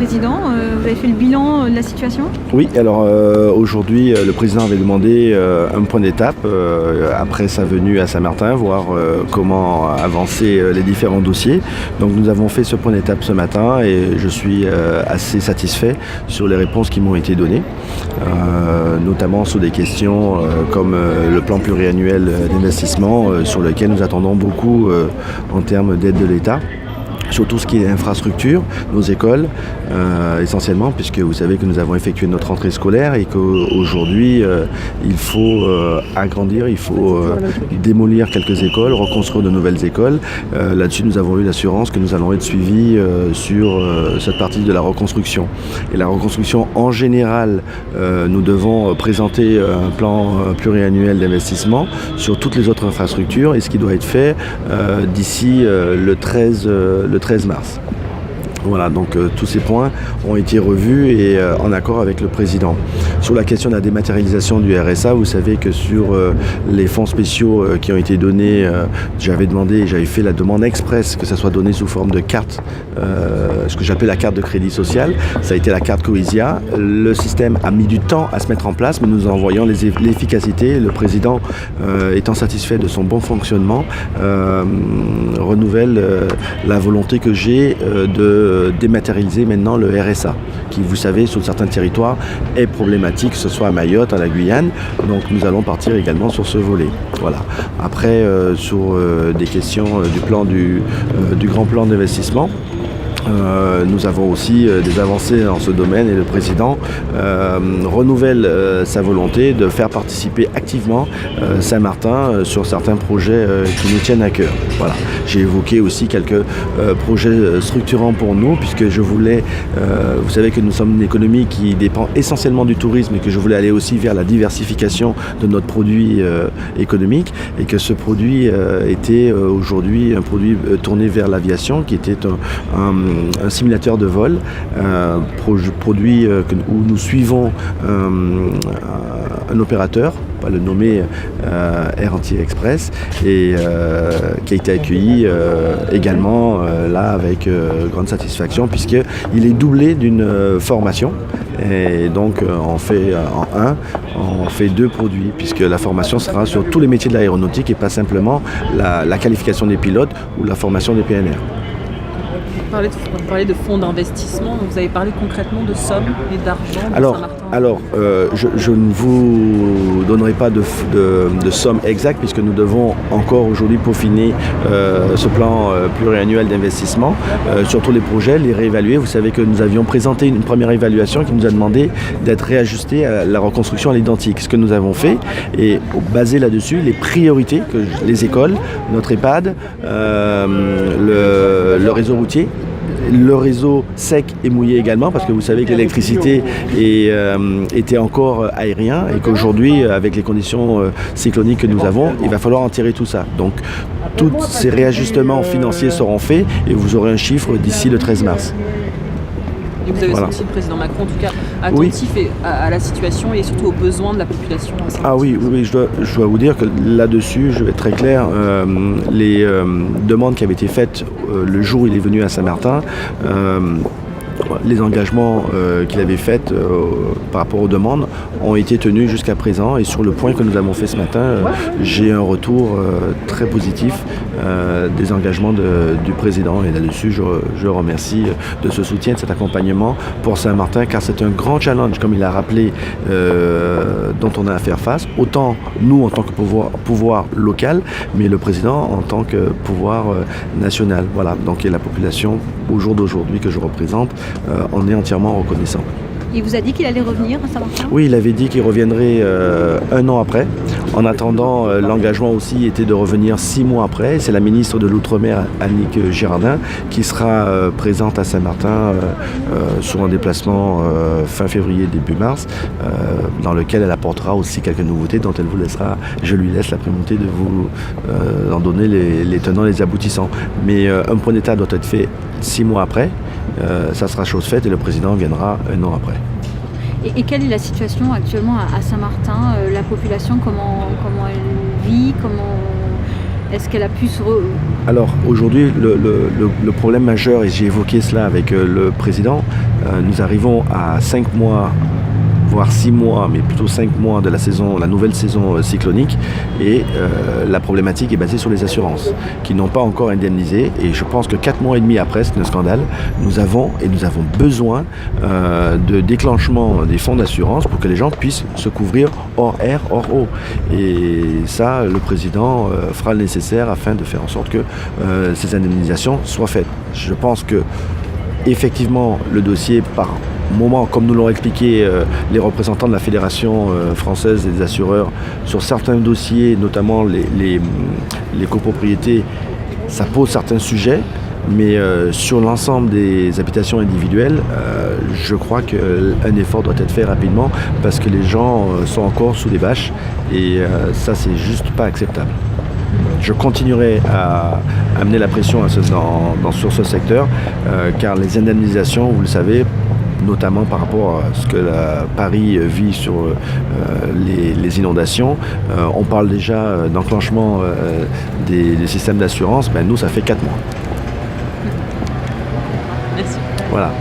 président. Vous avez fait le bilan de la situation ? Oui, alors aujourd'hui, le président avait demandé un point d'étape après sa venue à Saint-Martin, voir comment avancer les différents dossiers. Donc nous avons fait ce point d'étape ce matin et je suis assez satisfait sur les réponses qui m'ont été données, notamment sur des questions comme le plan pluriannuel d'investissement sur lequel nous attendons beaucoup en termes d'aide de l'État. Sur tout ce qui est infrastructure, nos écoles, essentiellement, puisque vous savez que nous avons effectué notre rentrée scolaire et qu'aujourd'hui, il faut agrandir, il faut démolir quelques écoles, reconstruire de nouvelles écoles. Là-dessus, nous avons eu l'assurance que nous allons être suivis sur cette partie de la reconstruction. Et la reconstruction, en général, nous devons présenter un plan pluriannuel d'investissement sur toutes les autres infrastructures et ce qui doit être fait d'ici le 13 mars. Voilà, donc tous ces points ont été revus et en accord avec le président. Sur la question de la dématérialisation du RSA, vous savez que sur les fonds spéciaux qui ont été donnés, j'avais fait la demande express que ça soit donné sous forme de carte, ce que j'appelle la carte de crédit social. Ça a été la carte Coesia. Le système a mis du temps à se mettre en place, mais nous en voyons l'efficacité. Le président, étant satisfait de son bon fonctionnement, renouvelle la volonté que j'ai de dématérialiser maintenant le RSA, qui, vous savez, sur certains territoires est problématique, que ce soit à Mayotte, à la Guyane. Donc nous allons partir également sur ce volet. Voilà. Après, sur des questions du grand plan d'investissement, nous avons aussi des avancées dans ce domaine et le président renouvelle sa volonté de faire participer activement Saint-Martin sur certains projets qui nous tiennent à cœur. Voilà. J'ai évoqué aussi quelques projets structurants pour nous puisque je voulais, vous savez que nous sommes une économie qui dépend essentiellement du tourisme et que je voulais aller aussi vers la diversification de notre produit économique et que ce produit était aujourd'hui un produit tourné vers l'aviation qui était un simulateur de vol, produit où nous suivons un opérateur, pas le nommer Air Antilles Express, et qui a été accueilli également là avec grande satisfaction puisqu'il est doublé d'une formation. Et donc on fait deux produits puisque la formation sera sur tous les métiers de l'aéronautique et pas simplement la qualification des pilotes ou la formation des PNR. Vous parlez de fonds d'investissement, vous avez parlé concrètement de sommes et d'argent Saint-Martin. Alors, je ne vous donnerai pas de somme exacte puisque nous devons encore aujourd'hui peaufiner ce plan pluriannuel d'investissement sur tous les projets, les réévaluer. Vous savez que nous avions présenté une première évaluation qui nous a demandé d'être réajusté à la reconstruction à l'identique. Ce que nous avons fait et basé là-dessus, les priorités que les écoles, notre EHPAD, le réseau routier, le réseau sec et mouillé également parce que vous savez que l'électricité était encore aérien et qu'aujourd'hui avec les conditions cycloniques que nous avons, il va falloir en tirer tout ça. Donc tous ces réajustements financiers seront faits et vous aurez un chiffre d'ici le 13 mars. Et vous avez senti le président Macron, en tout cas, attentif à la situation et surtout aux besoins de la population. Ah oui, je dois vous dire que là-dessus, je vais être très clair, les demandes qui avaient été faites le jour où il est venu à Saint-Martin, les engagements qu'il avait faits par rapport aux demandes ont été tenus jusqu'à présent et sur le point que nous avons fait ce matin, j'ai un retour très positif des engagements du président et là-dessus je remercie de ce soutien, de cet accompagnement pour Saint-Martin car c'est un grand challenge comme il a rappelé dont on a à faire face, autant nous en tant que pouvoir local mais le président en tant que pouvoir national. Voilà, donc et la population au jour d'aujourd'hui que je représente en est entièrement reconnaissant. Il vous a dit qu'il allait revenir à Saint-Martin ? Oui, il avait dit qu'il reviendrait un an après. En attendant, l'engagement aussi était de revenir 6 mois après. C'est la ministre de l'Outre-mer, Annick Girardin, qui sera présente à Saint-Martin sur un déplacement fin février, début mars, dans lequel elle apportera aussi quelques nouveautés dont elle vous laissera, je lui laisse la primauté de vous en donner les tenants et les aboutissants. Mais un point d'état doit être fait 6 mois après. Ça sera chose faite et le président viendra un an après. Et quelle est la situation actuellement à Saint-Martin ? La population, comment elle vit ? Est-ce qu'elle a pu se... Alors aujourd'hui, le problème majeur, et j'ai évoqué cela avec le président, nous arrivons à 5 mois, voire 6 mois, mais plutôt 5 mois de la nouvelle saison cyclonique, et la problématique est basée sur les assurances, qui n'ont pas encore indemnisé, et je pense que 4 mois et demi après ce scandale, nous avons besoin de déclenchement des fonds d'assurance pour que les gens puissent se couvrir hors air, hors eau. Et ça, le président fera le nécessaire afin de faire en sorte que ces indemnisations soient faites. Je pense que effectivement, le dossier, par moment, comme nous l'ont expliqué les représentants de la Fédération française des assureurs, sur certains dossiers, notamment les copropriétés, ça pose certains sujets, mais sur l'ensemble des habitations individuelles, je crois qu'un effort doit être fait rapidement parce que les gens sont encore sous les bâches et ça, c'est juste pas acceptable. Je continuerai à amener la pression sur ce secteur, car les indemnisations, vous le savez, notamment par rapport à ce que Paris vit sur les inondations, on parle déjà d'enclenchement des systèmes d'assurance, nous ça fait 4 mois. Merci. Voilà.